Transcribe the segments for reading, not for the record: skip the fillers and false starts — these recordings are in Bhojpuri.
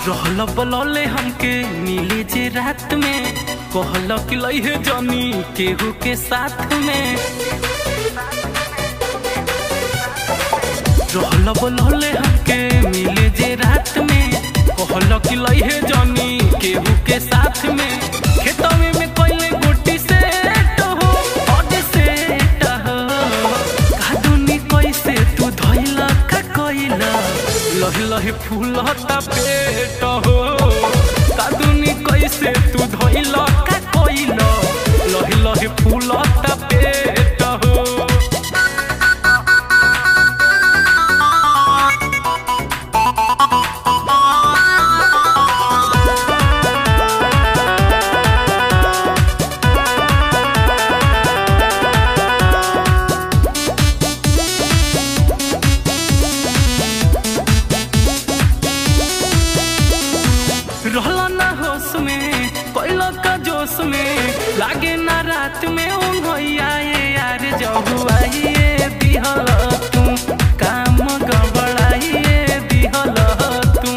रहल बलौले हमके मिले जे रात में, कहल कि लइहे जानी केहू के साथ में। रहल बलौले हमके मिले जे रात में, कहल कि लइहे जानी केहू के साथ में। खेतवे में कोइले गोटी से हो और से हो, कादुनी कैसे तू धइला का कइला, लहे लहे फूलता पेट हो। कादुनी कैसे तू धइला का कइला, लहे लहे फूलता पेट हो। रहला ना होश में कोइला का जोश में, लागे ना रात में उन्होइया यार जहुआइए दिहल तू, काम गबड़ाइए दिहल तू।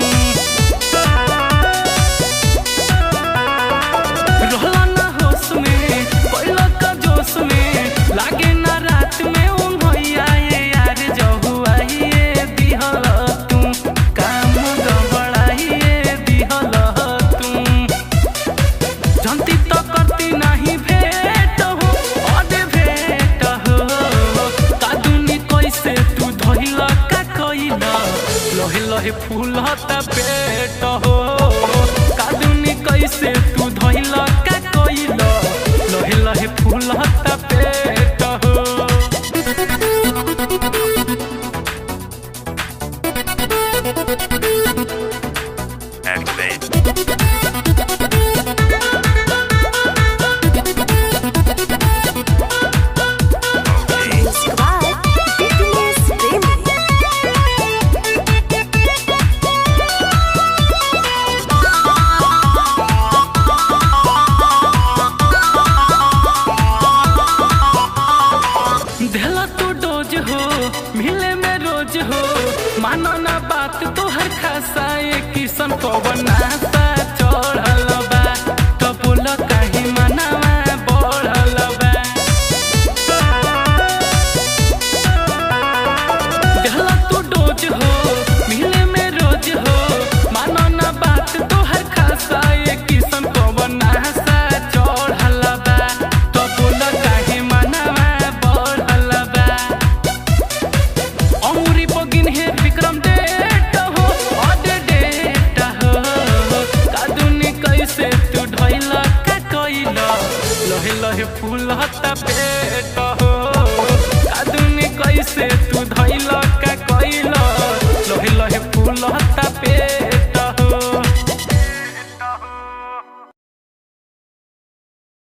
रहला ना होश में कोइला का जोश में, लागे ना रात में उन्होइया यार जहुआइए दिहल तू, काम गबड़ाइए दिहल। जनती तो करती नहीं भेट हो और भेट हो, कादुनी कैसे तू धइला का कइला, लहे लहे फूलता पेट हो। कादुनी कैसे तू धइला का कइला, लहे लहे फूलता पेट हो। देला तू डोज हो मिले में रोज हो, मानो ना बात तो हर खासा ये किसन को बनाता चढ़ल बा, तो बोल कहीं मनवा बढ़ल बा। देला तू डोज हो मिले में रोज हो, मानो ना बात तो हर खासा ये किसन को बनाता चढ़ल बा, तो बोल कहीं मनवा अमूरी बगिन है विक्रम डेट हो और डेट हो। कादुनी कैसे तू ढइला का कइला, लहे लहे फूलता पेट